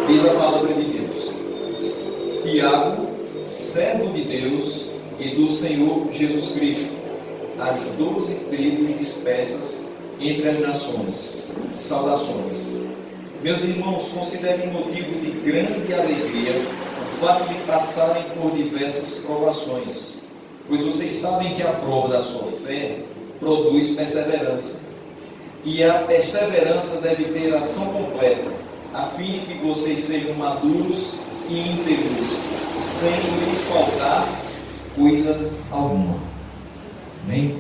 Diz a palavra de Deus: Tiago, servo de Deus e do Senhor Jesus Cristo, às 12 tribos dispersas entre as nações, saudações. Meus irmãos, considerem motivo de grande alegria o fato de passarem por diversas provações, pois vocês sabem que a prova da sua fé produz perseverança. E a perseverança deve ter ação completa, a fim de que vocês sejam maduros e íntegros, sem lhes faltar coisa alguma. Amém?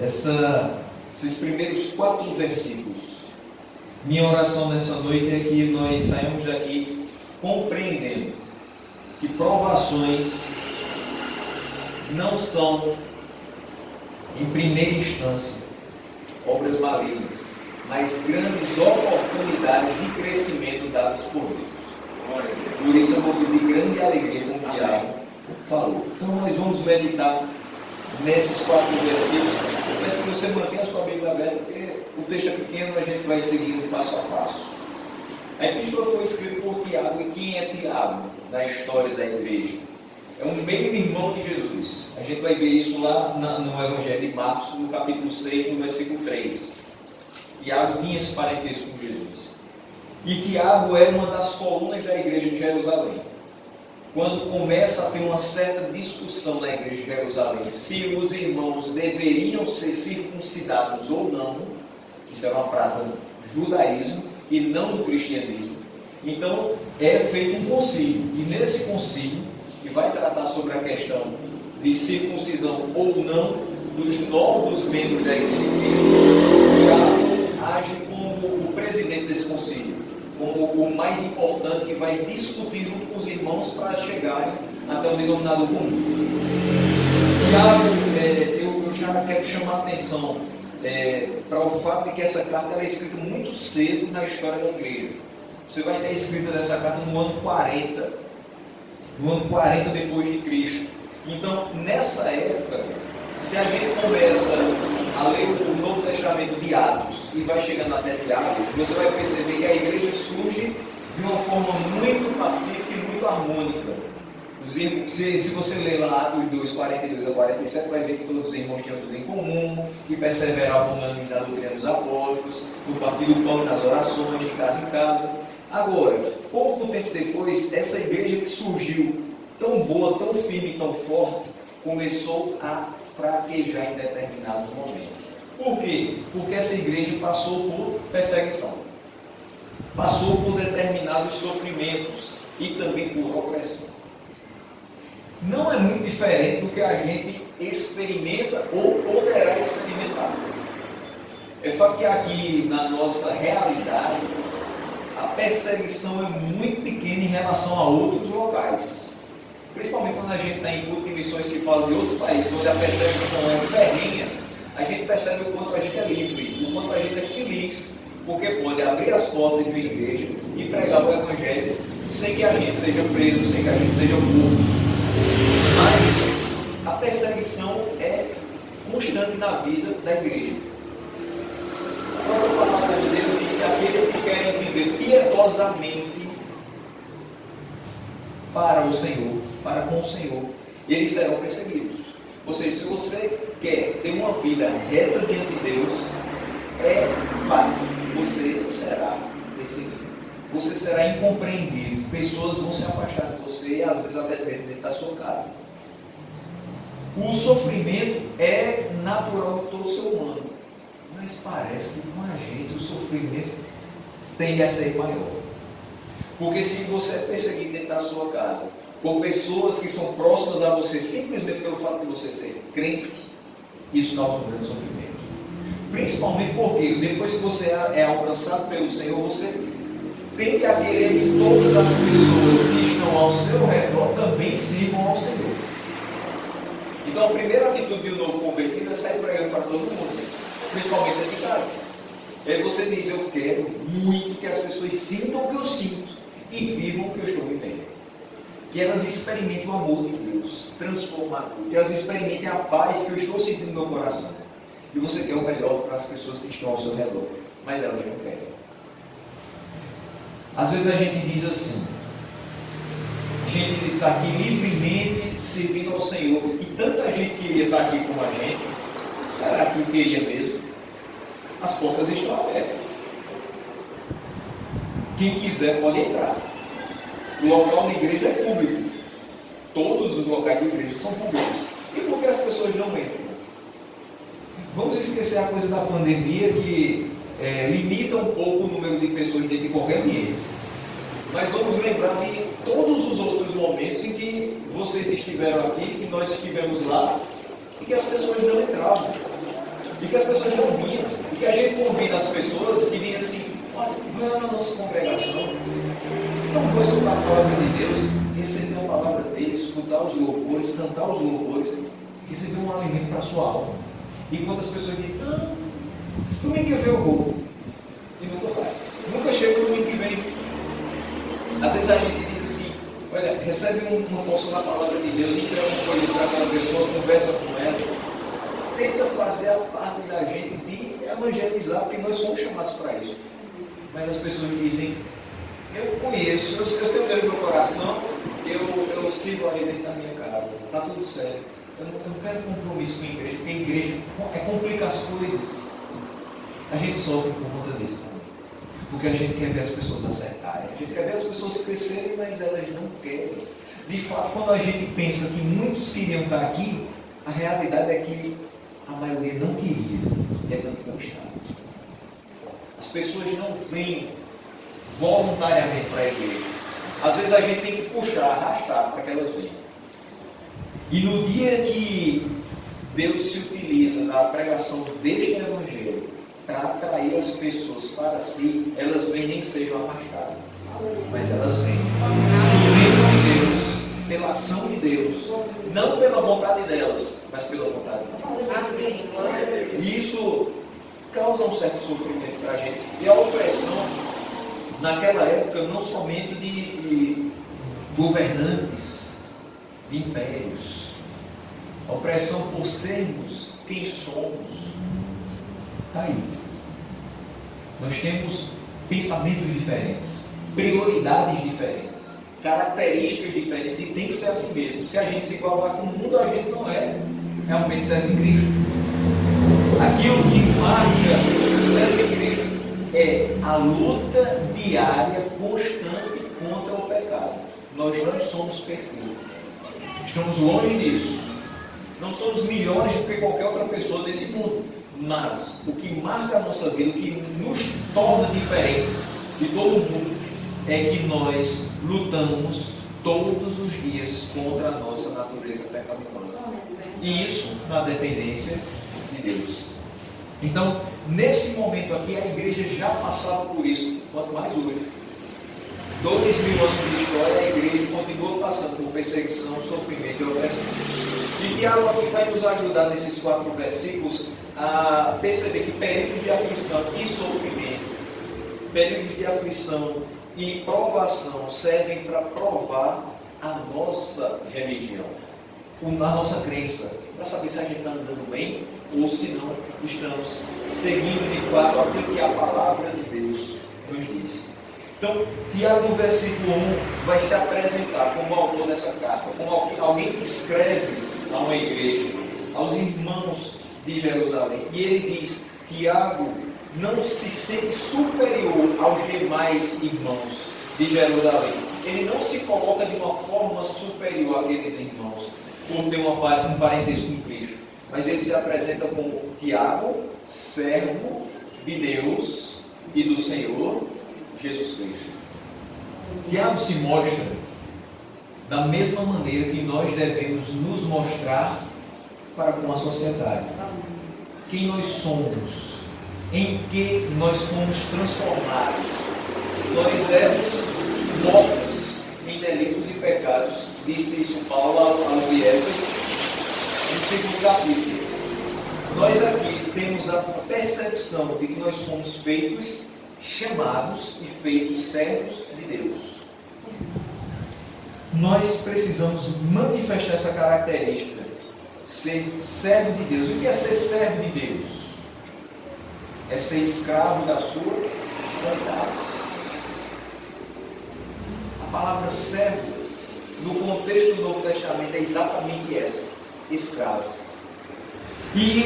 Esses primeiros 4 versículos. Minha oração nessa noite é que nós saímos daqui compreendendo que provações não são, em primeira instância, obras malignas, mas grandes oportunidades de crescimento dadas por Deus. Por isso é um motivo de grande alegria, como o Tiago falou. Então nós vamos meditar nesses 4 versículos. Eu peço que você mantenha a sua Bíblia aberta, porque o texto é pequeno, a gente vai seguindo passo a passo. A epístola foi escrita por Tiago, e quem é Tiago na história da igreja? É um meio-irmão de Jesus. A gente vai ver isso lá no Evangelho de Marcos, no capítulo 6, no versículo 3. Tiago tinha esse parentesco com Jesus. E Tiago é uma das colunas da igreja de Jerusalém. Quando começa a ter uma certa discussão na igreja de Jerusalém, se os irmãos deveriam ser circuncidados ou não, isso era uma prática do judaísmo e não do cristianismo. Então é feito um concílio, e nesse concílio, que vai tratar sobre a questão de circuncisão ou não dos novos membros da igreja, Tiago age como o presidente desse concílio, como o mais importante, que vai discutir junto com os irmãos para chegarem até o denominador comum. Tiago, eu já quero chamar a atenção para o fato de que essa carta é escrita muito cedo na história da igreja. Você vai ter escrita dessa carta no ano 40, depois de Cristo. Então, nessa época, se a gente começa a ler o Novo Testamento de Atos e vai chegando até Tiago, você vai perceber que a igreja surge de uma forma muito pacífica e muito harmônica. Se você ler lá Atos 2, 42 a 47, vai ver que todos os irmãos tinham tudo em comum, que perseveravam na doutrina dos apóstolos, no partir do pão e nas orações, de casa em casa. Agora, pouco tempo depois, essa igreja que surgiu tão boa, tão firme e tão forte, começou a fraquejar em determinados momentos. Por quê? Porque essa igreja passou por perseguição, passou por determinados sofrimentos e também por opressão. Não é muito diferente do que a gente experimenta ou poderá experimentar. É fato que aqui na nossa realidade a perseguição é muito pequena em relação a outros locais. Principalmente quando a gente está em culto de missões que falam de outros países, onde a perseguição é ferrenha, a gente percebe o quanto a gente é livre, o quanto a gente é feliz, porque pode abrir as portas de uma igreja e pregar o Evangelho sem que a gente seja preso, sem que a gente seja morto. Mas a perseguição é constante na vida da igreja. A própria palavra de Deus diz que aqueles que querem viver piedosamente para o Senhor, para com o Senhor, eles serão perseguidos. Ou seja, se você quer ter uma vida reta diante de Deus, é fato que você será perseguido. Você será incompreendido. Pessoas vão se afastar de você, às vezes até dentro da sua casa. O sofrimento é natural de todo ser humano, mas parece que com a gente o sofrimento tende a ser maior. Porque se você é perseguido dentro da sua casa por pessoas que são próximas a você, simplesmente pelo fato de você ser crente, isso causa um grande sofrimento. Principalmente porque depois que você é alcançado pelo Senhor, você tende a querer que todas as pessoas que estão ao seu redor também sirvam ao Senhor. Então a primeira atitude de um novo convertido é sair pregando para todo mundo, principalmente dentro de casa. E aí você diz: eu quero muito que as pessoas sintam o que eu sinto e vivam o que eu estou vivendo. Que elas experimentem o amor de Deus transformador, que elas experimentem a paz que eu estou sentindo no meu coração. E você quer o melhor para as pessoas que estão ao seu redor, mas elas não querem. Às vezes a gente diz assim, a gente está aqui livremente servindo ao Senhor, e tanta gente queria estar aqui com a gente, será que eu queria mesmo? As portas estão abertas. Quem quiser pode entrar. O local de igreja é público. Todos os locais de igreja são públicos. E por que as pessoas não entram? Vamos esquecer a coisa da pandemia que limita um pouco o número de pessoas dentro de qualquer ambiente. Mas vamos lembrar de todos os outros momentos em que vocês estiveram aqui, que nós estivemos lá, e que as pessoas não entravam, e que as pessoas não vinham, e que a gente convida as pessoas que dizem assim, olha, vai lá na nossa congregação, não vou escutar a palavra de Deus, receber a palavra dele, escutar os louvores, cantar os louvores, receber um alimento para a sua alma. E quantas pessoas dizem, não, domingo que eu vou, e nunca vai. Nunca chega no domingo que vem. Às vezes a gente diz assim, olha, recebe uma porção da palavra de Deus, entrega um folheto para aquela pessoa, conversa com ela, tenta fazer a parte da gente de evangelizar, porque nós fomos chamados para isso. Mas as pessoas dizem, eu conheço, eu tenho Deus no meu coração, eu sigo ali dentro da minha casa, está tudo certo. Eu não quero compromisso com a igreja, porque a igreja complica as coisas. A gente sofre por conta disso também. Porque a gente quer ver as pessoas acertarem, a gente quer ver as pessoas crescerem, mas elas não querem. De fato, quando a gente pensa que muitos queriam estar aqui, a realidade é que a maioria não queria, é tanto não está. As pessoas não vêm voluntariamente para a igreja. Às vezes a gente tem que puxar, arrastar para que elas venham. E no dia que Deus se utiliza da pregação deste Evangelho para atrair as pessoas para si, elas vêm nem que sejam arrastadas, mas elas vêm. Vêm de Deus, pela ação de Deus, não pela vontade delas, mas pela vontade de Deus. E isso causa um certo sofrimento para a gente. E a opressão, naquela época, não somente de governantes, de impérios, a opressão por sermos quem somos, está aí. Nós temos pensamentos diferentes, prioridades diferentes, características diferentes, e tem que ser assim mesmo. Se a gente se igualar com o mundo, a gente não é realmente servo em Cristo. Aquilo que marca o servo em Cristo é a luta diária, constante contra o pecado. Nós não somos perfeitos. Estamos longe disso. Não somos melhores do que qualquer outra pessoa desse mundo. Mas o que marca a nossa vida, o que nos torna diferentes de todo mundo, é que nós lutamos todos os dias contra a nossa natureza pecaminosa. E isso na dependência de Deus. Então, nesse momento aqui, a igreja já passava por isso, quanto mais hoje. 2000 anos de história, a igreja continua passando por perseguição, sofrimento e opressão. E Tiago aqui vai nos ajudar nesses 4 versículos a perceber que períodos de aflição e sofrimento, períodos de aflição e provação servem para provar a nossa religião, a nossa crença, para saber se a gente está andando bem ou se não estamos seguindo de fato aquilo que a palavra de Deus nos diz. Então, Tiago, no versículo 1, vai se apresentar como autor dessa carta, como alguém que escreve a uma igreja, aos irmãos de Jerusalém. E ele diz, Tiago não se sente superior aos demais irmãos de Jerusalém. Ele não se coloca de uma forma superior àqueles irmãos, por ter um parentesco com Cristo. Mas ele se apresenta como Tiago, servo de Deus e do Senhor Jesus Cristo. Tiago se mostra da mesma maneira que nós devemos nos mostrar para com a sociedade. Quem nós somos, em que nós fomos transformados. Nós éramos mortos em delitos e pecados, disse isso Paulo ao Efésios, no 2º capítulo. Nós aqui temos a percepção de que nós fomos feitos, chamados e feitos servos de Deus. Nós precisamos manifestar essa característica, ser servo de Deus. O que é ser servo de Deus? É ser escravo da sua vontade. palavra servo, no contexto do Novo Testamento, é exatamente essa: escravo. E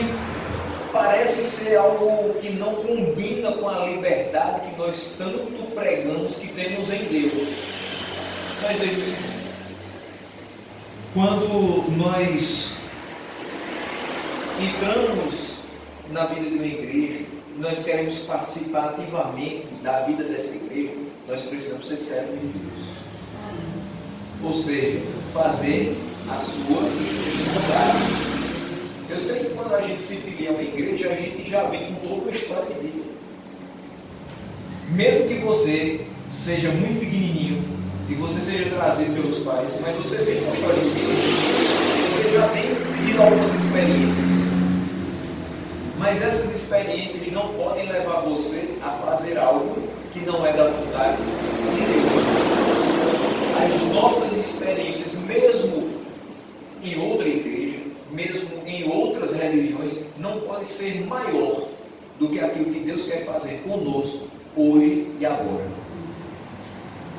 parece ser algo que não combina com a liberdade que nós tanto pregamos que temos em Deus. Mas veja o seguinte: quando nós entramos na vida de uma igreja, nós queremos participar ativamente da vida dessa igreja, nós precisamos ser servos de Deus. Ou seja, fazer a sua vontade. Eu sei que quando a gente se filia a uma igreja, a gente já vem com toda uma história de vida. Mesmo que você seja muito pequenininho e você seja trazido pelos pais, mas você vem com uma história de vida. Você já tem tido algumas experiências. Mas essas experiências não podem levar você a fazer algo que não é da vontade de Deus. As nossas experiências, mesmo em outra igreja, mesmo em outras religiões, não podem ser maior do que aquilo que Deus quer fazer conosco, hoje e agora.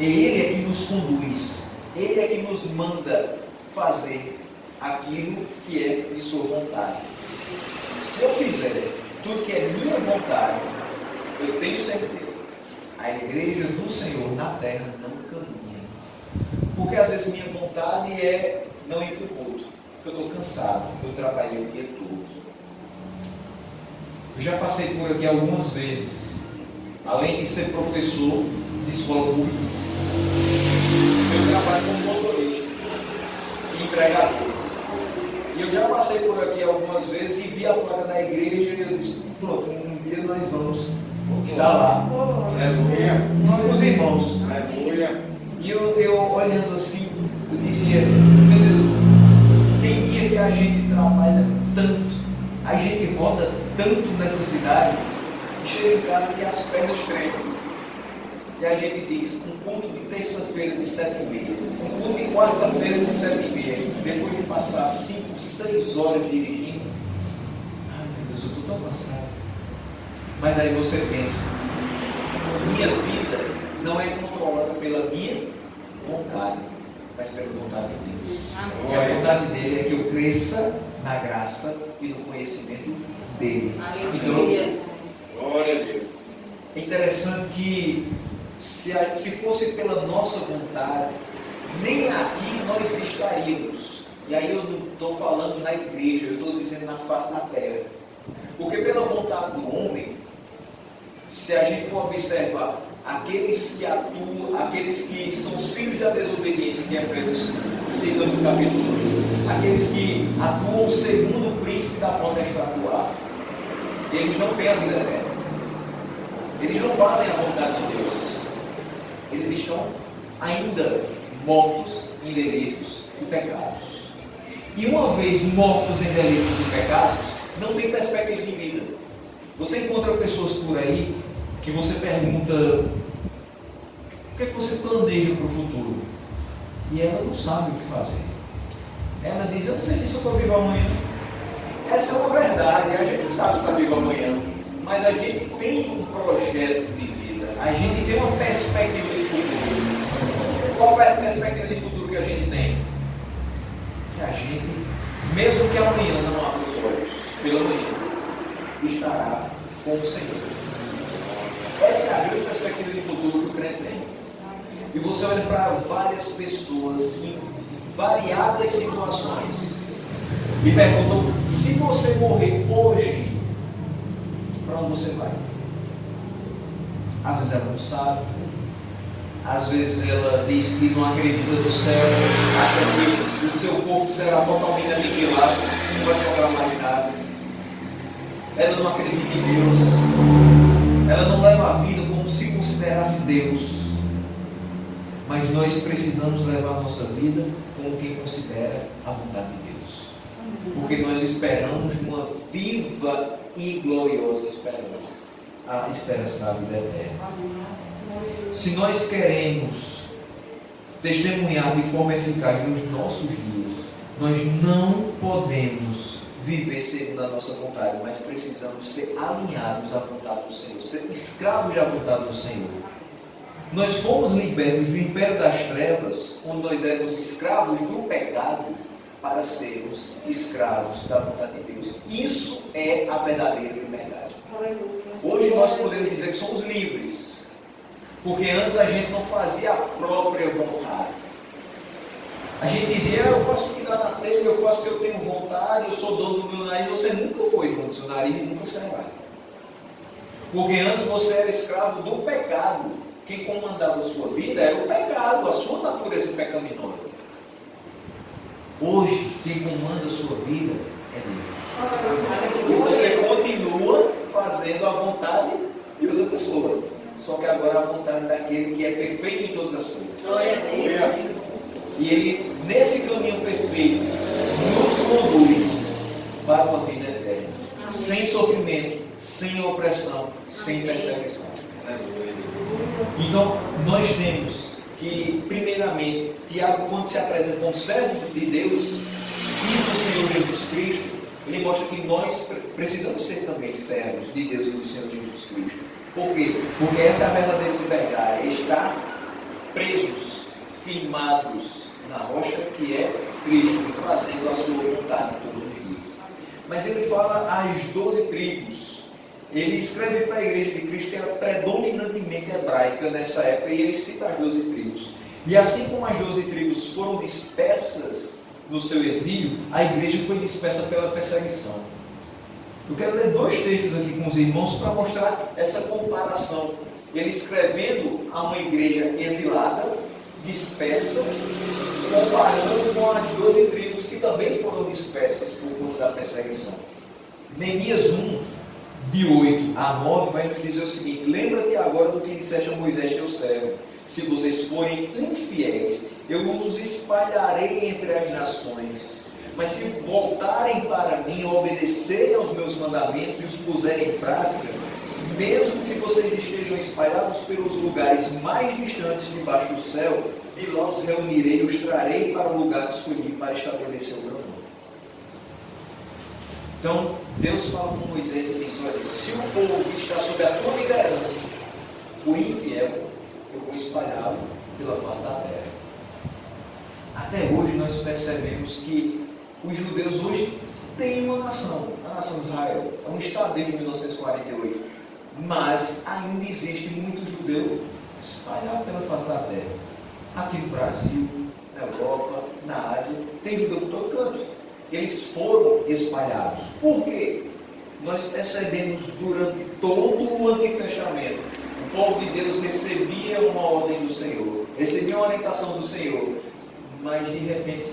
Ele é que nos conduz, Ele é que nos manda fazer aquilo que é de sua vontade. Se eu fizer tudo que é minha vontade, eu tenho certeza, a igreja do Senhor na terra não caminha. Porque às vezes minha vontade é não ir para o culto, porque eu estou cansado, eu trabalhei o dia todo. Eu já passei por aqui algumas vezes, além de ser professor de escola pública, eu trabalho como motorista e entregador. E eu já passei por aqui algumas vezes e vi a placa da igreja e eu disse: pronto, um dia nós vamos estar lá. Aleluia. Com os irmãos. Aleluia. E eu olhando assim, eu dizia: meu Deus, tem dia que a gente trabalha tanto, a gente roda tanto nessa cidade, e chega em casa que as pernas tremem. E a gente diz: um culto de terça-feira de 7h30, um culto de quarta-feira de 7h30, depois de passar 5, 6 horas dirigindo, ai meu Deus, eu estou tão cansado. Mas aí você pensa: minha vida não é controlada pela minha vontade, mas pela vontade de Deus. E a vontade dele é que eu cresça na graça e no conhecimento dele. Então, glória a Deus. é interessante que se fosse pela nossa vontade, nem aqui nós estaríamos. E aí eu não estou falando na igreja, eu estou dizendo na face da terra. Porque pela vontade do homem, se a gente for observar, aqueles que atuam, aqueles que são os filhos da desobediência, que Efésios cita no capítulo 2, aqueles que atuam segundo o príncipe da potestade do ar, eles não têm a vida eterna. Eles não fazem a vontade de Deus. Eles estão ainda mortos em delitos e pecados. E uma vez mortos em delitos e pecados, não tem perspectiva de vida. Você encontra pessoas por aí que você pergunta: o que é que você planeja para o futuro? E ela não sabe o que fazer. Ela diz: eu não sei se eu estou vivo amanhã. Essa é uma verdade, a gente não sabe se está vivo amanhã, mas a gente tem um projeto de vida, a gente tem uma perspectiva de futuro. Qual é a perspectiva de futuro que a gente tem? Que a gente, mesmo que amanhã não abra os olhos, pela manhã, estará com o Senhor. Essa é a grande perspectiva de futuro que o crente tem. E você olha para várias pessoas em variadas situações e perguntam: se você morrer hoje, para onde você vai? Às vezes ela não sabe, às vezes ela diz que não acredita no céu, acha que o seu corpo será totalmente aniquilado, não vai sobrar mais nada. Ela não acredita em Deus, ela não leva a vida como se considerasse Deus. Mas nós precisamos levar a nossa vida como quem considera a vontade de Deus. Porque nós esperamos uma viva e gloriosa esperança. A esperança da vida eterna. Se nós queremos testemunhar de forma eficaz nos nossos dias, nós não podemos viver segundo a nossa vontade, mas precisamos ser alinhados à vontade do Senhor, ser escravos da vontade do Senhor. Nós fomos libertos do império das trevas, onde nós éramos escravos do pecado, para sermos escravos da vontade de Deus. Isso é a verdadeira liberdade. Hoje nós podemos dizer que somos livres, porque antes a gente não fazia a própria vontade. A gente dizia, eu faço o que dá na telha, eu faço o que eu tenho vontade, eu sou dono do meu nariz. Você nunca foi dono do seu nariz e nunca será. Porque antes você era escravo do pecado. Quem comandava a sua vida era o pecado, a sua natureza pecaminosa. Hoje, quem comanda a sua vida é Deus. E você continua fazendo a vontade de outra pessoa. Só que agora a vontade daquele que é perfeito em todas as coisas. Glória a Deus. E ele, nesse caminho perfeito, nos conduz para uma vida eterna. Amém. Sem sofrimento, sem opressão, sem perseguição. Então, nós temos que, primeiramente, Tiago, quando se apresenta como servo de Deus e do Senhor Jesus Cristo, ele mostra que nós precisamos ser também servos de Deus e do Senhor Jesus Cristo. Por quê? Porque essa é a verdadeira liberdade, é estar presos, firmados na rocha que é Cristo, e fazendo a sua vontade todos os dias. Mas ele fala às 12 tribos. Ele escreve para a igreja de Cristo, que era predominantemente hebraica nessa época, e ele cita as 12 tribos. E assim como as 12 tribos foram dispersas no seu exílio, a igreja foi dispersa pela perseguição. Eu quero ler 2 textos aqui com os irmãos para mostrar essa comparação. Ele escrevendo a uma igreja exilada, dispersa, comparando com as 12 tribos que também foram dispersas por conta da perseguição. Neemias 1, de 8 a 9, vai nos dizer o seguinte: lembra-te agora do que disseste a Moisés teu servo. Se vocês forem infiéis, eu os espalharei entre as nações. Mas se voltarem para mim, obedecerem aos meus mandamentos e os puserem em prática, mesmo que vocês estejam espalhados pelos lugares mais distantes debaixo do céu, de lá os reunirei e os trarei para o lugar que escolhi para estabelecer o meu nome. Então, Deus fala com Moisés e diz: olha, se o povo que está sob a tua liderança for infiel, eu vou espalhá-lo pela face da terra. Até hoje nós percebemos que os judeus hoje têm uma nação, a nação de Israel. É um estado desde 1948. Mas ainda existe muito judeu espalhado pela face da terra. Aqui no Brasil, na Europa, na Ásia, tem judeu por todo canto. Eles foram espalhados. Por quê? Nós percebemos durante todo o Antigo Testamento, o povo de Deus recebia uma ordem do Senhor, recebia uma orientação do Senhor, mas de repente,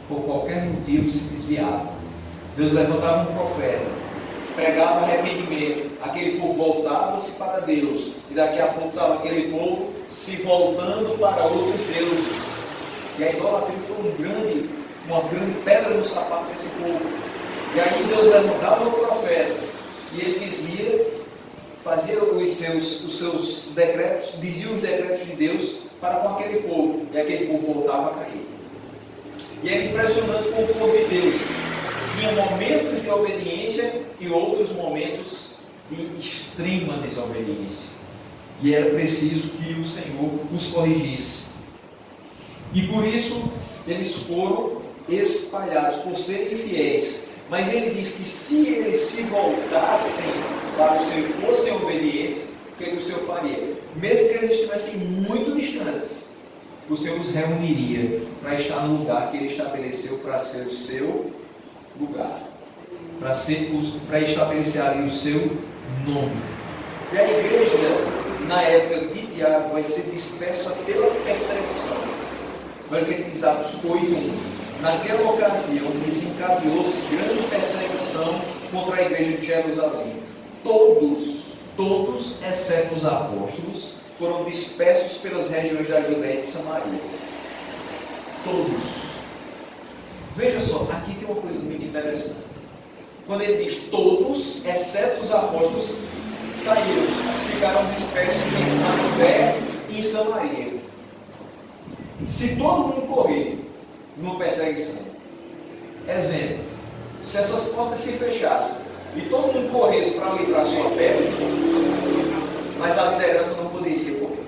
por qualquer motivo, se desviava. Deus levantava um profeta, pregava arrependimento, aquele povo voltava-se para Deus, e daqui a pouco estava aquele povo se voltando para outros deuses. E a idolatria foi uma grande pedra no sapato desse povo. E aí Deus levantava o profeta, e ele dizia, fazia os seus decretos, dizia os decretos de Deus para com aquele povo, e aquele povo voltava a cair. E é impressionante como o povo de Deus tinha momentos de obediência e outros momentos de extrema desobediência. E era preciso que o Senhor os corrigisse. E por isso eles foram espalhados por serem infiéis. Mas ele diz que se eles se voltassem para o Senhor e fossem obedientes, o que o Senhor faria? Mesmo que eles estivessem muito distantes, o Senhor os reuniria para estar no lugar que Ele estabeleceu para ser o seu lugar, para estabelecer ali o seu nome. E a igreja, na época de Tiago, vai ser dispersa pela perseguição. Olha o que diz Atos 8:1. Naquela ocasião desencadeou-se grande perseguição contra a igreja de Jerusalém. Todos, exceto os apóstolos, foram dispersos pelas regiões da Judéia e de Samaria. Todos. Veja só, aqui tem uma coisa muito interessante. Quando ele diz todos, exceto os apóstolos, saíram, ficaram dispersos em Judéia e em Samaria. Se todo mundo correr numa perseguição, exemplo, se essas portas se fechassem e todo mundo corresse para livrar sua pele, mas a liderança não poderia correr.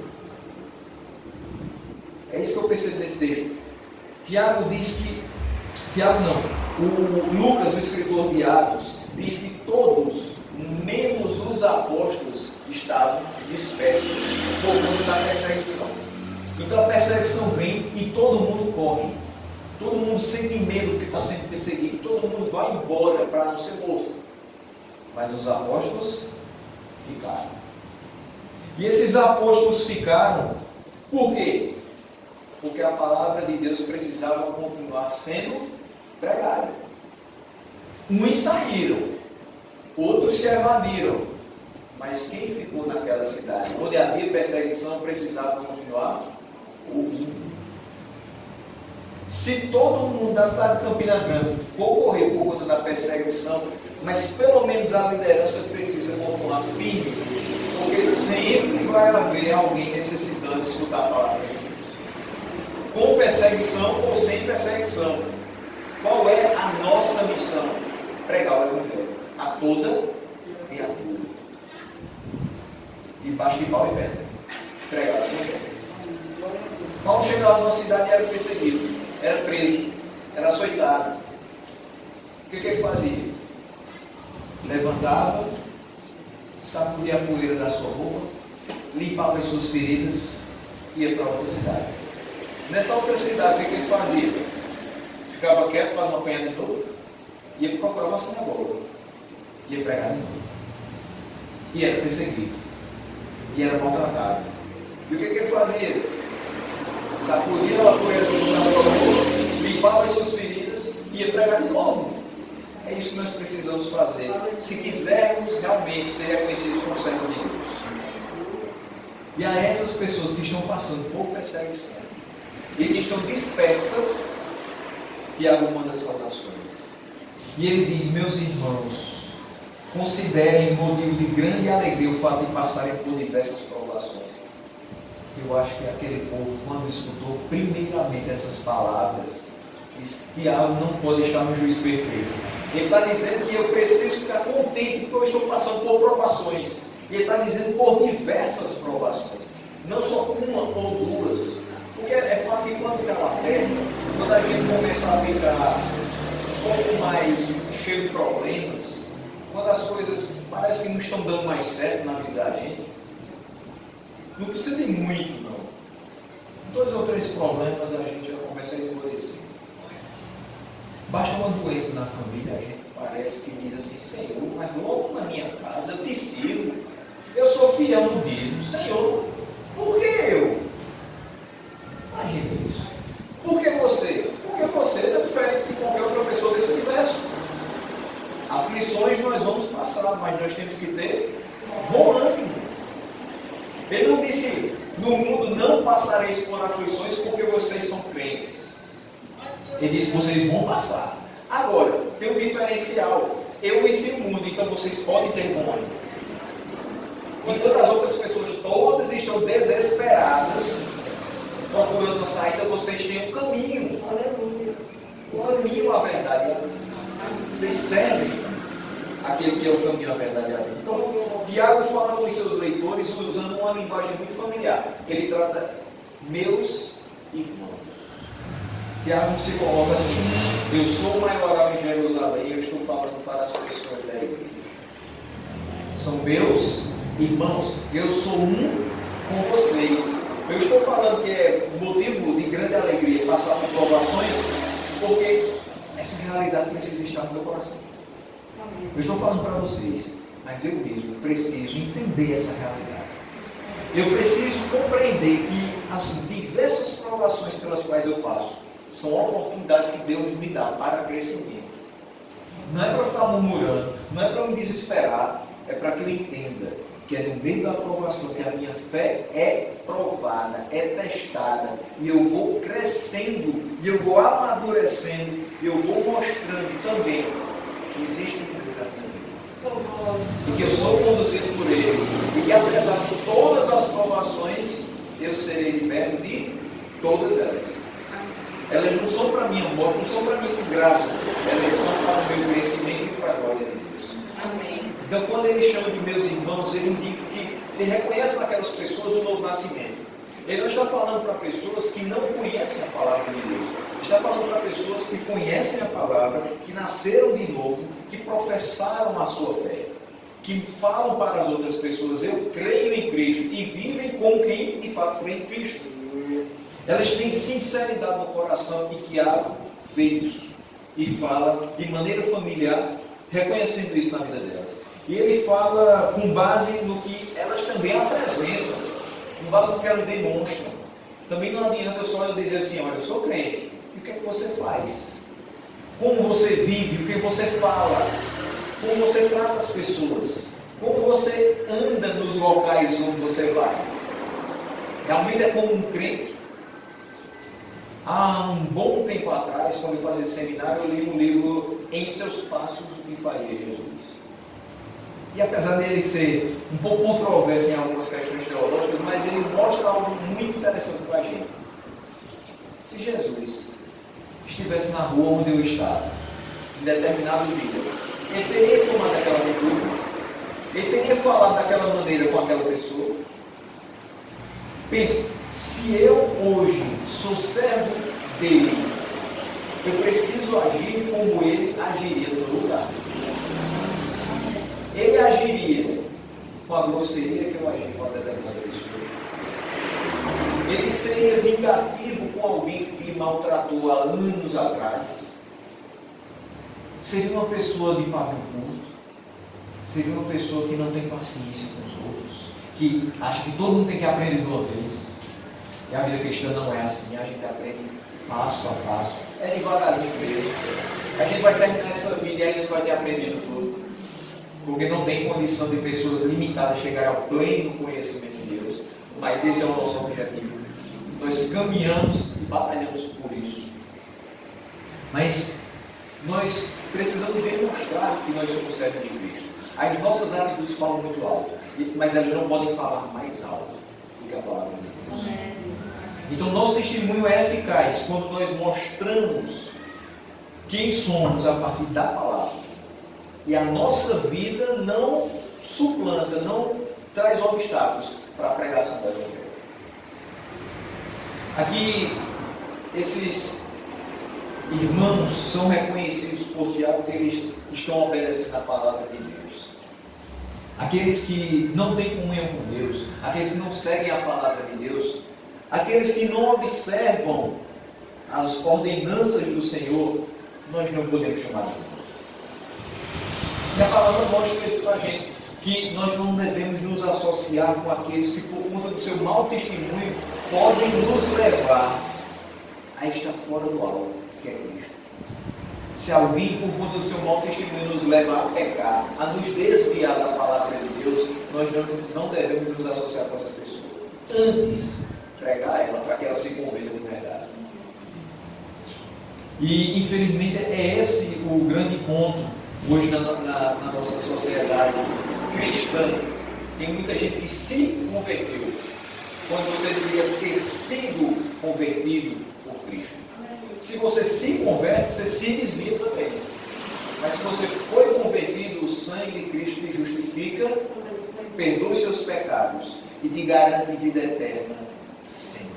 É isso que eu percebo nesse texto. Tiago diz que, o Lucas, o escritor de Atos, diz que todos, menos os apóstolos, estavam despertos por conta da perseguição. Então a perseguição vem e todo mundo corre. Todo mundo sente medo porque está sendo perseguido. Todo mundo vai embora para não ser morto. Mas os apóstolos ficaram. E esses apóstolos ficaram por quê? Porque a palavra de Deus precisava continuar sendo pregada. Uns saíram, outros se evadiram. Mas quem ficou naquela cidade, onde havia perseguição, precisava continuar ouvindo. Se todo mundo da cidade de Campina Grande for correr por conta da perseguição, mas pelo menos a liderança precisa continuar firme, porque sempre vai haver alguém necessitando de escutar a palavra de Deus. Com perseguição ou sem perseguição. Qual é a nossa missão? Pregar o Evangelho a toda criatura. Debaixo de pau e pedra. Pregar o Evangelho. Paulo chegava numa cidade e era perseguido, era preso, era açoitado. O que ele fazia? Levantava, sacudia a poeira da sua roupa, limpava as suas feridas e ia para outra cidade. Nessa outra cidade, o que ele fazia? Ficava quieto para não apanhar de novo, ia procurar uma sinagoga, ia pregar de novo. E era perseguido, e era maltratado. E o que ele fazia? Sacudia a poeira da sua roupa, limpava as suas feridas e ia pregar de novo. É isso que nós precisamos fazer, se quisermos realmente ser reconhecidos como servos de Deus. E a essas pessoas que estão passando por perseguição e que estão dispersas, Tiago manda saudações. E ele diz: meus irmãos, considerem motivo de grande alegria o fato de passarem por diversas provações. Eu acho que aquele povo, quando escutou primeiramente essas palavras, disse: Tiago não pode estar no juízo perfeito. Ele está dizendo que eu preciso ficar contente porque eu estou passando por provações. E ele está dizendo por diversas provações. Não só uma ou duas. Porque é fato que quando cala a perna, quando a gente começa a ficar um pouco mais cheio de problemas, quando as coisas parecem que não estão dando mais certo na vida da gente, não precisa de muito, não. 2 ou 3 problemas a gente já começa a endurecer. Basta uma doença na família, a gente parece que diz assim: Senhor, mas logo na minha casa eu te sirvo, eu sou fiel no dízimo, Senhor, por que eu? Imagina isso. Por que você? Porque você é diferente de qualquer outra pessoa desse universo. Aflições nós vamos passar, mas nós temos que ter bom ânimo. Ele não disse: no mundo não passareis por aflições porque vocês são crentes. Ele disse: vocês vão passar. Agora, tem um diferencial. Eu venci o mundo, então vocês podem ter bom ânimo. Enquanto as outras pessoas todas estão desesperadas, procurando uma saída, vocês têm um caminho. Aleluia. O caminho à verdade. Vocês servem aquele que é o caminho à verdade. Então, Tiago fala com os seus leitores usando uma linguagem muito familiar. Ele trata meus irmãos. Tiago se coloca assim: eu sou o maioral em Jerusalém e eu estou falando para as pessoas da igreja. São meus irmãos, eu sou um com vocês. Eu estou falando que é motivo de grande alegria passar por provações, porque essa realidade precisa estar no meu coração. Eu estou falando para vocês, mas eu mesmo preciso entender essa realidade. Eu preciso compreender que as diversas provações pelas quais eu passo são oportunidades que Deus me dá para crescimento. Não é para ficar murmurando, não é para me desesperar, é para que eu entenda que é no meio da provação que a minha fé é provada, é testada, e eu vou crescendo, e eu vou amadurecendo, e eu vou mostrando também que existe um Deus na minha vida. E que eu sou conduzido por Ele, e que apesar de todas as provações, eu serei liberto de todas elas. Elas não são para minha morte, não são para minha desgraça. Elas são para o meu crescimento e para a glória de Deus. Amém. Então, quando ele chama de meus irmãos, ele indica que ele reconhece naquelas pessoas o novo nascimento. Ele não está falando para pessoas que não conhecem a palavra de Deus. Ele está falando para pessoas que conhecem a palavra, que nasceram de novo, que professaram a sua fé, que falam para as outras pessoas: eu creio em Cristo, e vivem como quem de fato crê em Cristo. Elas têm sinceridade no coração, e Tiago vê isso e fala de maneira familiar, reconhecendo isso na vida delas. E ele fala com base no que elas também apresentam, com base no que elas demonstram. Também não adianta só eu dizer assim: olha, eu sou crente. E o que é que você faz? Como você vive? O que você fala? Como você trata as pessoas? Como você anda nos locais onde você vai? Realmente é como um crente? Há um bom tempo atrás, quando eu fazia seminário, eu li um livro, Em Seus Passos, o que faria Jesus. E apesar dele ser um pouco controverso em algumas questões teológicas, mas ele mostra algo muito interessante para a gente. Se Jesus estivesse na rua onde eu estava, em determinado dia, ele teria tomado aquela atitude, ele teria falado daquela maneira com aquela pessoa. Pense, se eu hoje sou servo dele, eu preciso agir como ele agiria no lugar. Ele agiria com a grosseria que eu agi com a determinada pessoa. Ele seria vingativo com alguém que lhe maltratou há anos atrás. Seria uma pessoa de pavio curto. Seria uma pessoa que não tem paciência com os outros, que acha que todo mundo tem que aprender de uma vez. E a vida cristã não é assim. A gente aprende passo a passo. É devagarzinho mesmo. A gente vai terminar essa vida e ainda não vai ter aprendido tudo. Porque não tem condição de pessoas limitadas chegarem ao pleno conhecimento de Deus. Mas esse é o nosso objetivo. Nós caminhamos e batalhamos por isso. Mas nós precisamos demonstrar que nós somos servos de Cristo. As nossas atitudes falam muito alto, mas elas não podem falar mais alto do que a palavra de Deus. Então nosso testemunho é eficaz quando nós mostramos quem somos a partir da palavra. E a nossa vida não suplanta, não traz obstáculos para a pregação do Evangelho. Aqui, esses irmãos são reconhecidos por Tiago que eles estão obedecendo a palavra de Deus. Aqueles que não têm comunhão com Deus, aqueles que não seguem a palavra de Deus, aqueles que não observam as ordenanças do Senhor, nós não podemos chamar de irmãos. E a palavra mostra isso para a gente, que nós não devemos nos associar com aqueles que, por conta do seu mau testemunho, podem nos levar a estar fora do alvo, que é Cristo. Se alguém, por conta do seu mau testemunho, nos leva a pecar, a nos desviar da palavra de Deus, nós não devemos nos associar com essa pessoa. Antes, pregar ela para que ela se converta de verdade. E, infelizmente, é esse o grande ponto hoje na nossa sociedade cristã. Tem muita gente que se converteu, quando você deveria ter sido convertido por Cristo. Se você se converte, você se desvia também. Mas se você foi convertido, o sangue de Cristo te justifica, perdoa os seus pecados e te garante vida eterna sempre.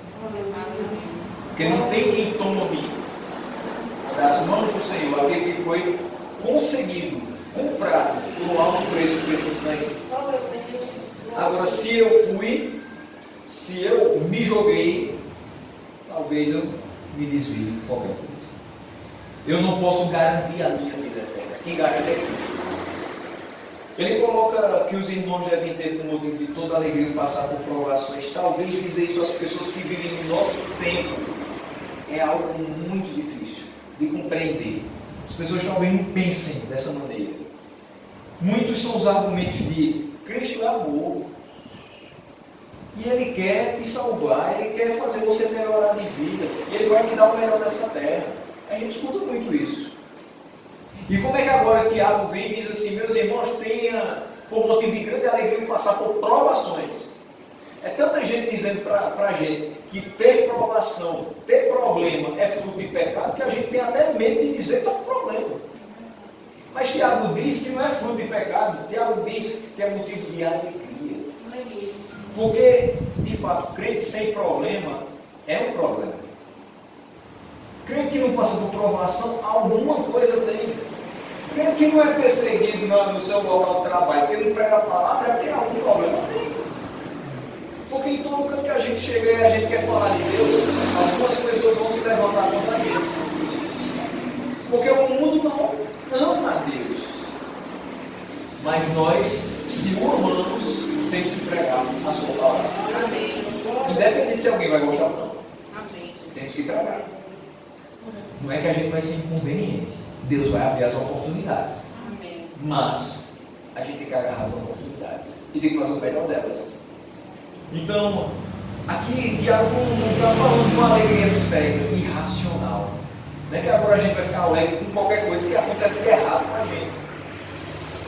Porque não tem quem tome das mãos do Senhor aquele que foi conseguido, comprado por um alto preço por esse sangue. Agora, se eu fui, se eu me joguei, talvez eu me desvie de qualquer coisa. Eu não posso garantir a minha vida eterna. Quem garante é Cristo. Ele coloca que os irmãos devem ter como motivo de toda alegria passar por provações. Talvez dizer isso às pessoas que vivem no nosso tempo é algo muito difícil de compreender. As pessoas talvez não pensem dessa maneira. Muitos são os argumentos de Cristo é amor. E Ele quer te salvar, Ele quer fazer você melhorar de vida, Ele vai te dar o melhor dessa terra. A gente escuta muito isso. E como é que agora Tiago vem e diz assim: meus irmãos, tenha por motivo de grande alegria passar por provações. É tanta gente dizendo para a gente que ter provação, ter problema é fruto de pecado, que a gente tem até medo de dizer que é um problema. Mas Tiago diz que não é fruto de pecado, Tiago diz que é motivo de alegria. Porque, de fato, crente sem problema é um problema. Crente que não passa por provação, alguma coisa tem. Crente que não é perseguido no seu local de trabalho, porque não prega a palavra, é porque algum problema tem. Porque em todo canto que a gente chega e a gente quer falar de Deus, algumas pessoas vão se levantar contra ele. Porque o mundo não ama a Deus. Mas nós, se o amamos, temos que pregar a sua palavra. Amém. Independente se alguém vai gostar ou não. Amém. Temos que pregar. Não é que a gente vai ser inconveniente. Deus vai abrir as oportunidades. Amém. Mas a gente tem que agarrar as oportunidades. E tem que fazer o melhor delas. Então, aqui Tiago não está falando de uma alegria cega, irracional. Não é que agora a gente vai ficar alegre com qualquer coisa que acontece de errado com a gente.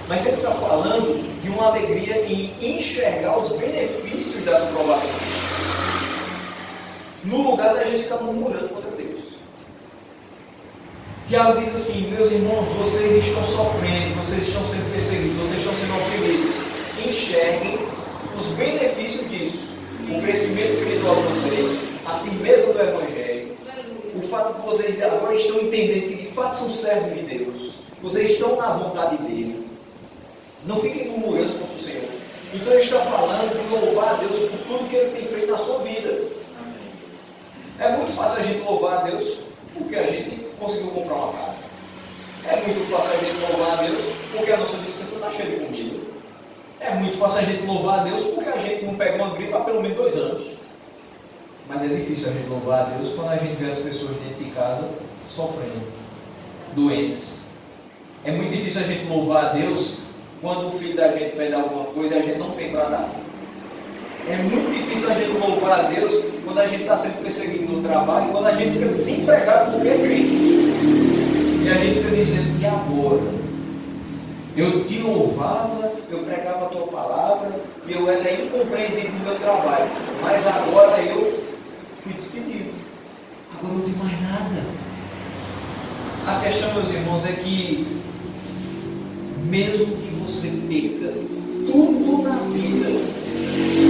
Mas ele está falando de uma alegria em enxergar os benefícios das provações. No lugar da gente ficar murmurando contra Deus. Tiago diz assim: meus irmãos, vocês estão sofrendo, vocês estão sendo perseguidos, vocês estão sendo oprimidos. Enxerguem os benefícios disso. O crescimento espiritual de vocês, a firmeza do Evangelho, o fato de vocês agora estão entendendo que de fato são servos de Deus, vocês estão na vontade dEle. Não fiquem murmurando contra o Senhor. Então ele está falando de louvar a Deus por tudo que Ele tem feito na sua vida. É muito fácil a gente louvar a Deus porque a gente conseguiu comprar uma casa. É muito fácil a gente louvar a Deus porque a nossa despensa está cheia de comida. É muito fácil a gente louvar a Deus porque a gente não pega uma gripe há pelo menos 2 anos. Mas é difícil a gente louvar a Deus quando a gente vê as pessoas dentro de casa sofrendo, doentes. É muito difícil a gente louvar a Deus quando o filho da gente pede alguma coisa e a gente não tem para dar. É muito difícil a gente louvar a Deus quando a gente está sendo perseguido no trabalho, quando a gente fica desempregado porque é crente. E a gente fica dizendo: e agora? Eu te louvava, eu pregava a tua palavra, e eu era incompreendido no meu trabalho, mas agora eu fui despedido. Agora não tem mais nada. A questão, meus irmãos, é que mesmo que você perca tudo na vida,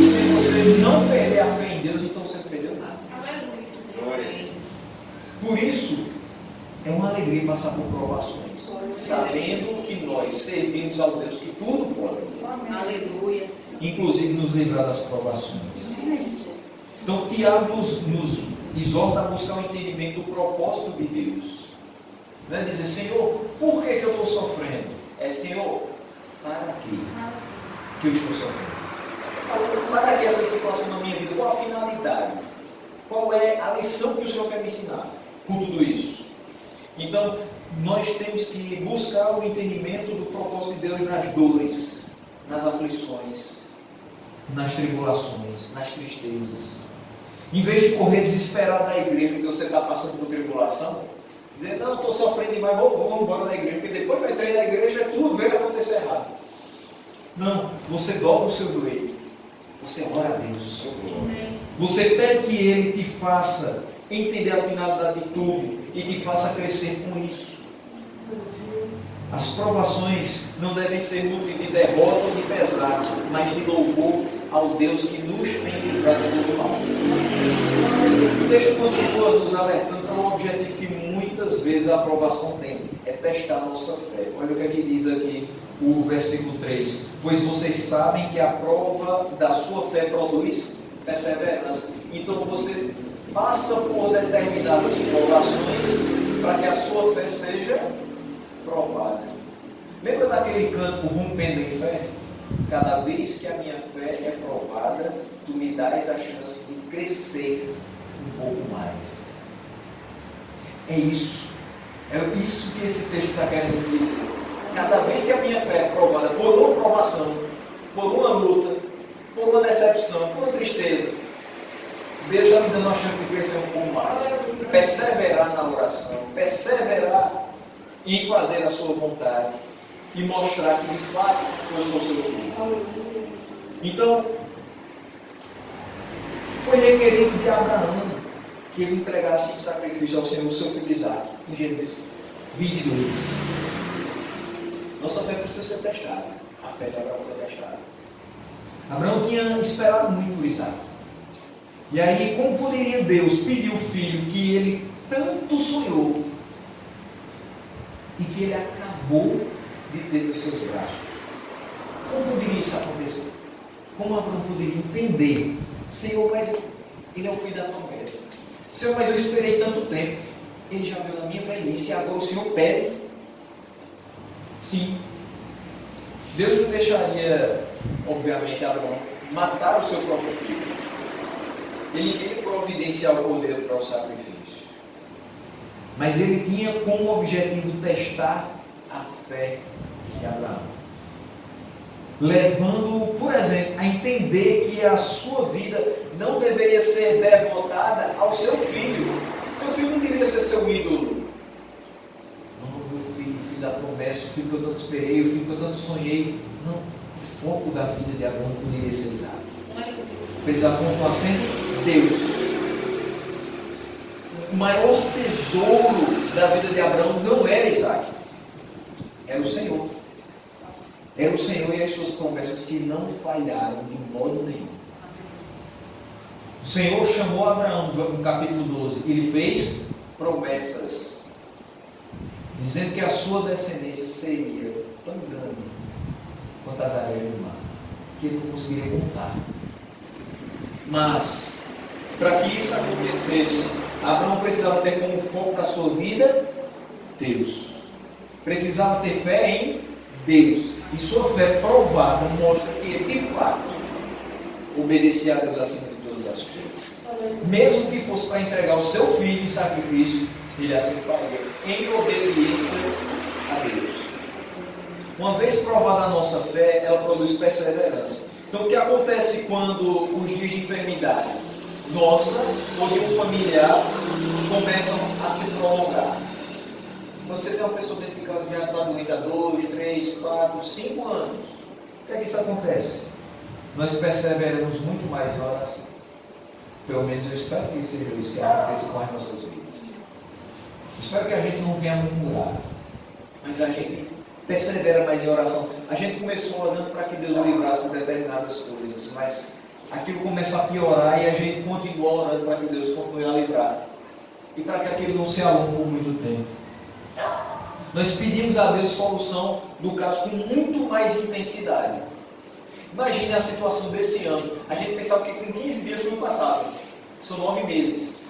se você não perder a fé em Deus, então você não perdeu nada. Aleluia. Por isso, é uma alegria passar por provações, sabendo que nós servimos ao Deus que tudo pode, Aleluia. inclusive nos livrar das provações. Então, Tiago nos exorta a buscar o entendimento do propósito de Deus. Não é dizer: Senhor, por que eu estou sofrendo? É: Senhor, para quê que eu estou sofrendo? Para que essa situação na minha vida? Qual a finalidade? Qual é a lição que o Senhor quer me ensinar com tudo isso? Então, nós temos que buscar o entendimento do propósito de Deus nas dores, nas aflições, nas tribulações, nas tristezas. Em vez de correr desesperado da igreja porque você está passando por tribulação, dizer: não, estou sofrendo demais, vou embora da igreja, porque depois que eu entrei na igreja, tudo veio acontecer errado. Não, você dobra o seu joelho, você ora a Deus, você pede que Ele te faça entender a finalidade de tudo e te faça crescer com isso. As provações não devem ser motivo de derrota ou de pesar, mas de louvor ao Deus que nos tem livrado do mal. O texto continua nos alertando para um objetivo que muitas vezes a aprovação tem: é testar a nossa fé. Olha o que aqui diz aqui o versículo 3: pois vocês sabem que a prova da sua fé produz perseverança. Então você passa por determinadas provações para que a sua fé seja provada. Lembra daquele canto Rompendo em Fé? Cada vez que a minha fé é provada, tu me dás a chance de crescer um pouco mais. É isso. É isso que esse texto está querendo dizer. Cada vez que a minha fé é provada por uma provação, por uma luta, por uma decepção, por uma tristeza, Deus está me dando a chance de crescer um pouco mais. Perseverar na oração, perseverar em fazer a sua vontade e mostrar que de fato eu sou seu filho. Então, foi requerido de Abraão que ele entregasse em sacrifício ao Senhor o seu filho Isaque, em Gênesis 22. Nossa fé precisa ser testada. A fé de Abraão foi testada. Abraão tinha esperado muito por Isaque. E aí, como poderia Deus pedir o filho que ele tanto sonhou e que ele acabou de ter nos seus braços? Como poderia isso acontecer? Como Abraão poderia entender? Senhor, mas ele é o filho da promessa. Senhor, mas eu esperei tanto tempo. Ele já veio na minha velhice e agora o Senhor pede. Sim. Deus não deixaria, obviamente, Abraão matar o seu próprio filho. Ele iria providenciar o cordeiro para o sacrifício. Mas ele tinha como objetivo testar a fé de Abraão, levando-o, por exemplo, a entender que a sua vida não deveria ser devotada ao seu filho. Seu filho não deveria ser seu ídolo. Não, meu filho, o filho da promessa, o filho que eu tanto esperei, o filho que eu tanto sonhei. Não, o foco da vida de Abraão não poderia ser Isaac. Precisava continuar sendo Deus. O maior tesouro da vida de Abraão não era Isaac, era o Senhor. Era o Senhor e as suas promessas que não falharam de modo nenhum. O Senhor chamou Abraão no capítulo 12. Ele fez promessas, dizendo que a sua descendência seria tão grande quanto as areias do mar, que ele não conseguiria contar. Mas, para que isso acontecesse, Abraão precisava ter como foco da sua vida Deus. Precisava ter fé em Deus. E sua fé provada mostra que ele, de fato, obedecia a Deus acima de todas as coisas. Mesmo que fosse para entregar o seu filho em sacrifício, ele assim faria, em obediência a Deus. Uma vez provada a nossa fé, ela produz perseverança. Então, o que acontece quando os dias de enfermidade nossa ou de um familiar começam a se prolongar? Quando você tem uma pessoa dentro de casa que já está doente há 2, 3, 4, 5 anos, o que é que isso acontece? Nós perseveramos muito mais na oração. Pelo menos eu espero que seja isso que aconteça com as nossas vidas. Eu espero que a gente não venha murmurar, mas a gente persevera mais em oração. A gente começou orando para que Deus livrasse de determinadas coisas, mas aquilo começa a piorar e a gente continua orando para que Deus continue a livrar. E para que aquilo não se alongue por muito tempo. Nós pedimos a Deus solução do caso com muito mais intensidade. Imagine a situação desse ano. A gente pensava que com 15 dias não passava. São 9 meses.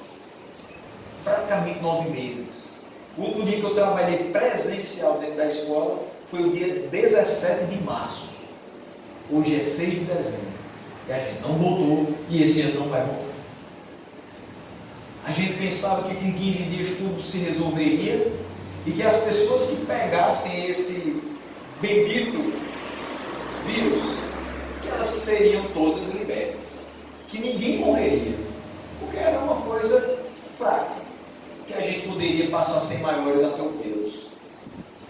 Praticamente 9 meses. O último dia que eu trabalhei presencial dentro da escola foi o dia 17 de março. Hoje é 6 de dezembro. E a gente não voltou e esse ano não vai voltar. A gente pensava que com 15 dias tudo se resolveria e que as pessoas que pegassem esse bendito vírus, que elas seriam todas libertas. Que ninguém morreria. Porque era uma coisa fraca. Que a gente poderia passar sem maiores até o Deus.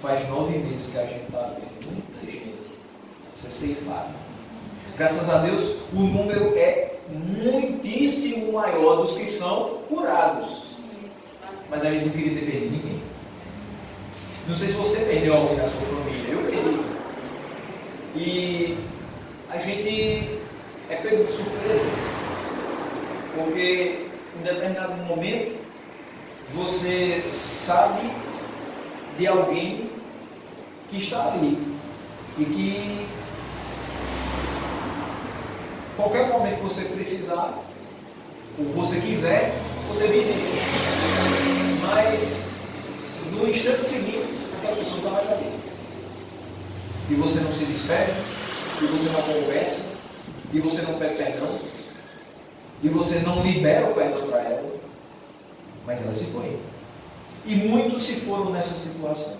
Faz 9 meses que a gente está vendo muita gente ser ceifada. Graças a Deus, o número é muitíssimo maior dos que são curados. Mas a gente não queria ter perdido ninguém. Não sei se você perdeu alguém da sua família. Eu perdi. E a gente é pego de surpresa. Porque em determinado momento você sabe de alguém que está ali e que qualquer momento que você precisar ou você quiser, você visita. Mas no instante seguinte, aquela pessoa está mais ali. E você não se despede, e você não conversa, e você não pede perdão, e você não libera o perdão para ela, mas ela se foi. E muitos se foram nessa situação.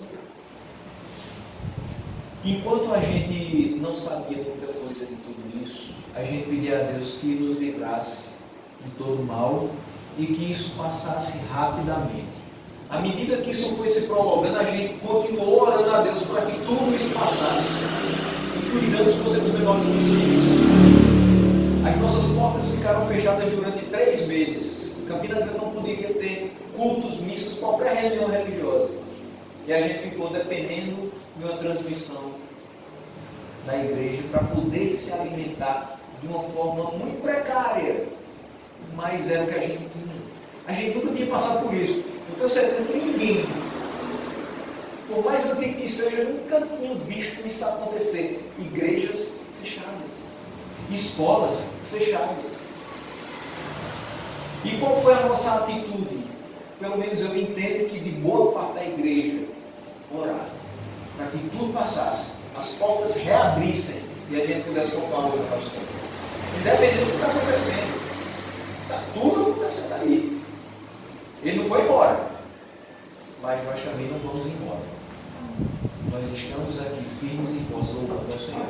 Enquanto a gente não sabia muita coisa de tudo isso, a gente pedia a Deus que nos livrasse de todo mal e que isso passasse rapidamente. À medida que isso foi se prolongando, a gente continuou orando a Deus para que tudo isso passasse. E cuidando dos conceitos menores possíveis. As nossas portas ficaram fechadas durante 3 meses. Campina Grande não poderia ter cultos, missas, qualquer reunião religiosa. E a gente ficou dependendo de uma transmissão da igreja para poder se alimentar de uma forma muito precária. mais era o que a gente tinha. A gente nunca tinha passado por isso. Eu tenho certeza que ninguém, por mais antigo que seja, nunca tinha visto isso acontecer. Igrejas fechadas, escolas fechadas. E qual foi a nossa atitude? Pelo menos eu entendo que de boa parte da igreja, orar, para que tudo passasse, as portas reabrissem e a gente pudesse colocar outra pastor. Independente do que está acontecendo. Está tudo acontecendo ali. Ele não foi embora. Mas nós também não vamos embora. Nós estamos aqui firmes e fortes louvando ao Senhor.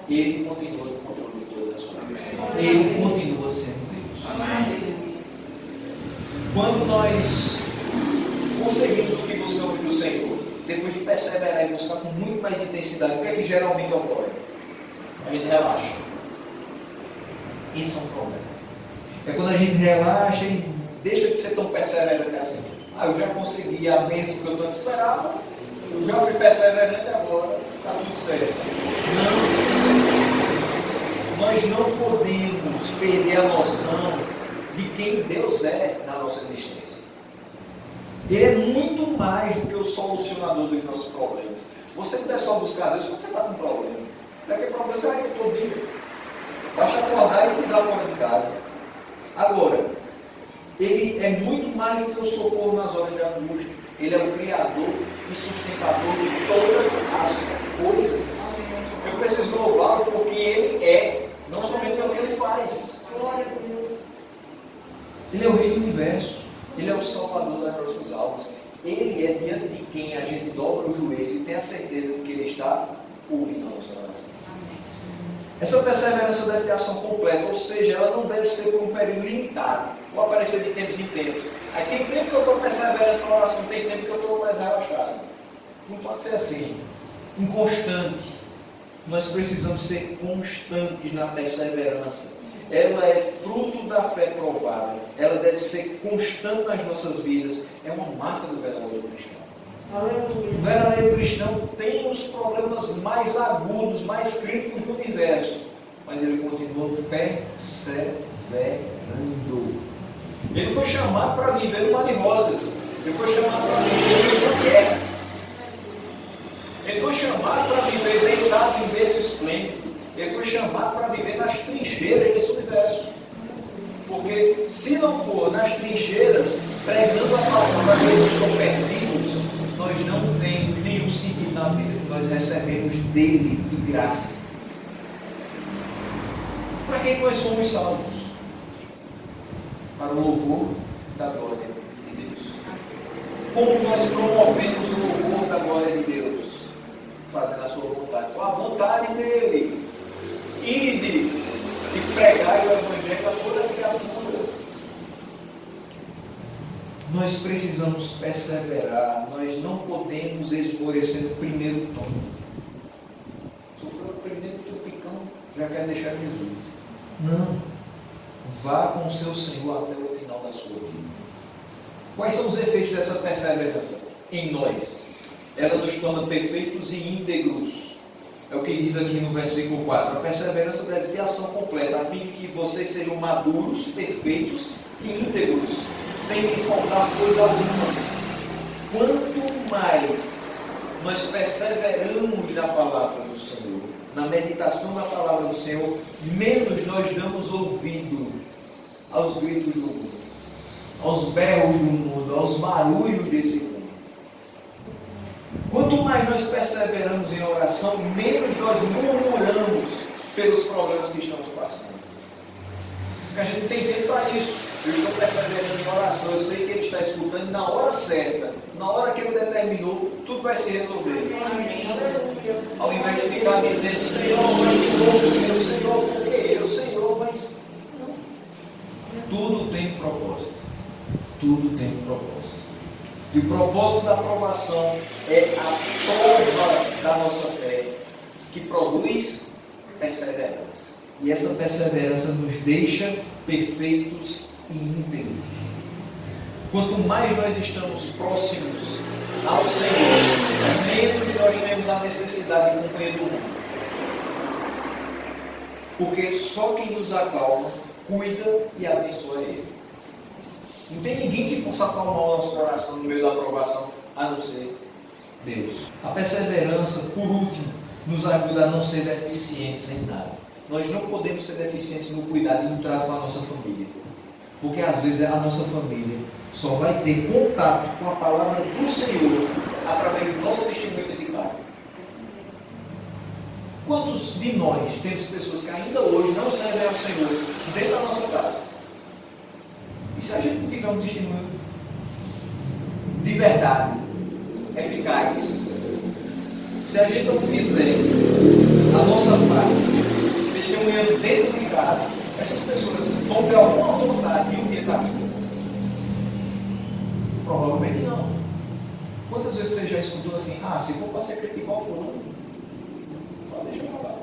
Ele continua no controle de todas as coisas. Ele continua sendo Deus. Quando nós conseguimos o que buscamos do Senhor, depois de perseverar e buscar com muito mais intensidade, o que é que geralmente ocorre? A gente relaxa. Isso é um problema. É quando a gente relaxa e deixa de ser tão perseverante assim. Eu já consegui a bênção que eu tanto esperava, eu já fui perseverante agora, está tudo certo. Não. Nós não podemos perder a noção de quem Deus é na nossa existência. Ele é muito mais do que o solucionador dos nossos problemas. Você não deve só buscar Deus quando você está com problema. Daqui a pouco você vai ter todo dia. Basta acordar e pisar fora de casa. Agora, Ele é muito mais do que o socorro nas horas de angústia. Ele é o Criador e sustentador de todas as coisas. Eu preciso louvá-lo porque Ele é, não somente pelo que Ele faz. Ele é o Rei do Universo. Ele é o Salvador das nossas almas. Ele é diante de quem a gente dobra os joelhos e tem a certeza de que Ele está ouvindo a nossa oração. Essa perseverança deve ter ação completa, ou seja, ela não deve ser por um período limitado, ou aparecer de tempos em tempos. Aí tem tempo que eu estou perseverando na oração, tem tempo que eu estou mais relaxado. Não pode ser assim. Inconstante. Nós precisamos ser constantes na perseverança. Ela é fruto da fé provada. Ela deve ser constante nas nossas vidas. É uma marca do verdadeiro cristão. O verdadeiro cristão tem os problemas mais agudos, mais críticos do universo, mas ele continua perseverando. Ele foi chamado para viver no mar de rosas. Ele foi chamado para viver na guerra. Ele foi chamado para viver deitado em berço esplêndido. Ele foi chamado para viver nas trincheiras desse universo. Porque se não for nas trincheiras, pregando a palavra daqueles que estão perdidos, nós não temos nenhum sentido na vida que nós recebemos dele de graça. Para quem nós fomos salvos? Para o louvor da glória de Deus. Como nós promovemos o louvor da glória de Deus? Fazendo a sua vontade, com a vontade dele. Ide e pregai o evangelho a toda criatura. Nós precisamos perseverar, nós não podemos esmorecer no primeiro tom. Sofreu o primeiro tropicão, já quer deixar Jesus. Não. Vá com o seu Senhor até o final da sua vida. Quais são os efeitos dessa perseverança em nós? Ela nos torna perfeitos e íntegros. É o que diz aqui no versículo 4. A perseverança deve ter ação completa, a fim de que vocês sejam maduros, perfeitos e íntegros, sem lhes faltar coisa alguma. Quanto mais nós perseveramos na palavra do Senhor, na meditação da palavra do Senhor, menos nós damos ouvido aos gritos do mundo, aos berros do mundo, aos barulhos desse mundo. Quanto mais nós perseveramos em oração, menos nós murmuramos pelos problemas que estamos passando. Porque a gente não tem tempo para isso. Eu estou perseverando em oração, eu sei que Ele está escutando, e na hora certa, na hora que Ele determinou, tudo vai se resolver. Ao invés de ficar dizendo, Senhor, mas de novo, eu, Senhor, por quê? Eu, Senhor, mas não. Tudo tem um propósito. Tudo tem um propósito. E o propósito da aprovação é a prova da nossa fé, que produz perseverança. E essa perseverança nos deixa perfeitos e íntegros. Quanto mais nós estamos próximos ao Senhor, menos nós temos a necessidade de cumprir o mundo. Porque só quem nos acalma cuida e abençoa ele. Não tem ninguém que possa acalmar o nosso coração no meio da provação, a não ser Deus. A perseverança, por último, nos ajuda a não ser deficientes em nada. Nós não podemos ser deficientes no cuidado e no trato com a nossa família. Porque às vezes a nossa família só vai ter contato com a palavra do Senhor através do nosso testemunho dentro de casa. Quantos de nós temos pessoas que ainda hoje não servem ao Senhor dentro da nossa casa? E se a gente não tiver um testemunho de verdade, eficaz, se a gente não fizer a nossa parte, testemunhando dentro de casa, essas pessoas vão ter alguma vontade de um dia estar aqui? Provavelmente não. Quantas vezes você já escutou assim, se for para ser crente igual fulano, pode deixar eu falar.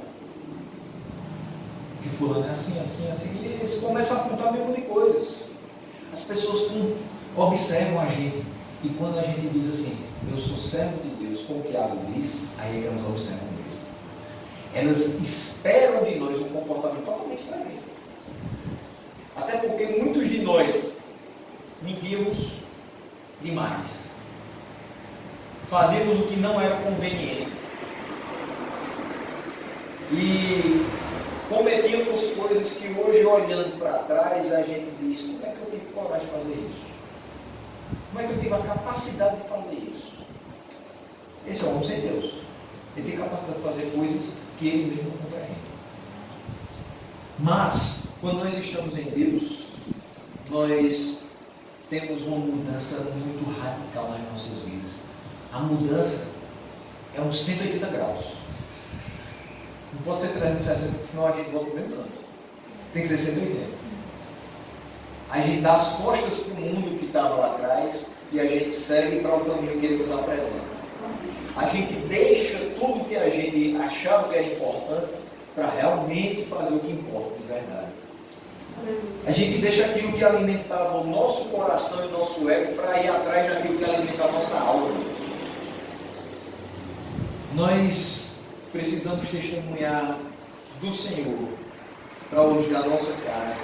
Porque fulano é assim, assim, assim, e eles começam a apontar um monte de coisas. As pessoas observam a gente, e quando a gente diz assim, eu sou servo de Deus, como o Tiago diz, aí é que elas observam mesmo. Elas esperam de nós um comportamento totalmente diferente. Até porque muitos de nós mentimos demais. Fazíamos o que não era conveniente. E cometíamos coisas que hoje, olhando para trás, a gente diz, como é que eu tive coragem de fazer isso? Como é que eu tive a capacidade de fazer isso? Esse é o homem sem Deus. Ele tem capacidade de fazer coisas que ele mesmo não compreende. Mas, quando nós estamos em Deus, nós temos uma mudança muito radical nas nossas vidas. A mudança é um 180 graus. Não pode ser 360, senão a gente volta para o mesmo canto. Tem que ser 180. A gente dá as costas para o mundo que estava lá atrás e a gente segue para o caminho que ele nos apresenta. A gente deixa tudo que a gente achava que era importante para realmente fazer o que importa de verdade. A gente deixa aquilo que alimentava o nosso coração e o nosso ego para ir atrás daquilo que alimenta a nossa alma. Nós precisamos testemunhar do Senhor para hoje da nossa casa,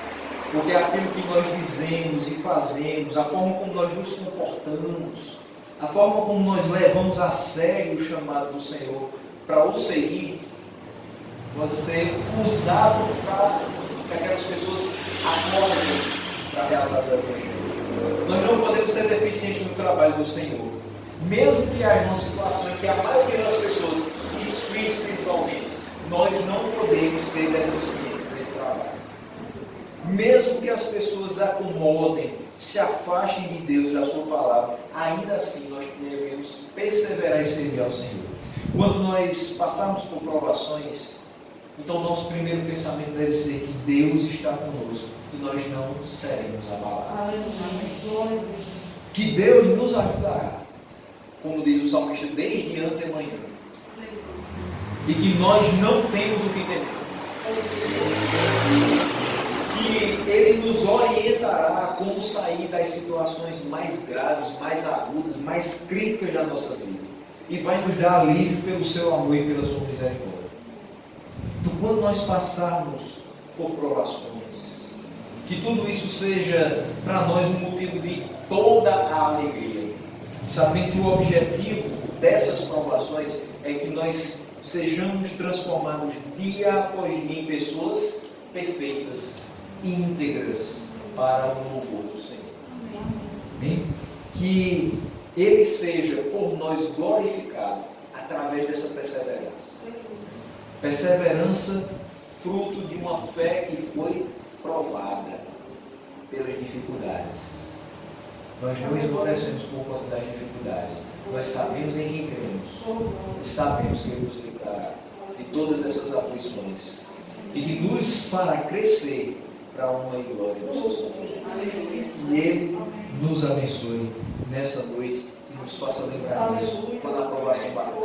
porque aquilo que nós dizemos e fazemos, a forma como nós nos comportamos, a forma como nós levamos a sério o chamado do Senhor para o seguir, pode ser usado para que aquelas pessoas acordem para a realidade do Evangelho. Nós não podemos ser deficientes no trabalho do Senhor, mesmo que haja uma situação em que a maioria das pessoas esfrie espiritualmente, nós não podemos ser deficientes nesse trabalho. Mesmo que as pessoas acomodem, se afastem de Deus, da sua palavra, ainda assim nós devemos perseverar e servir ao Senhor. Quando nós passarmos por provações, então nosso primeiro pensamento deve ser que Deus está conosco e nós não seremos abalados. Que Deus nos ajudará, como diz o salmista, desde antemanhã. E que nós não temos o que temer. Que Ele nos orientará a como sair das situações mais graves, mais agudas, mais críticas da nossa vida. E vai nos dar alívio pelo seu amor e pela sua misericórdia. Então, quando nós passarmos por provações, que tudo isso seja para nós um motivo de toda a alegria, sabendo que o objetivo dessas provações é que nós sejamos transformados dia após dia em pessoas perfeitas e íntegras para o louvor do Senhor. Amém? Que Ele seja por nós glorificado através dessa perseverança. Perseverança, fruto de uma fé que foi provada pelas dificuldades. Nós não esmorecemos por conta das dificuldades. Nós sabemos em quem cremos. E sabemos que Ele nos livrará de todas essas aflições. E que nos fará crescer para a honra e glória do seu Senhor. E Ele nos abençoe nessa noite e nos faça lembrar disso quando a aprovação bater.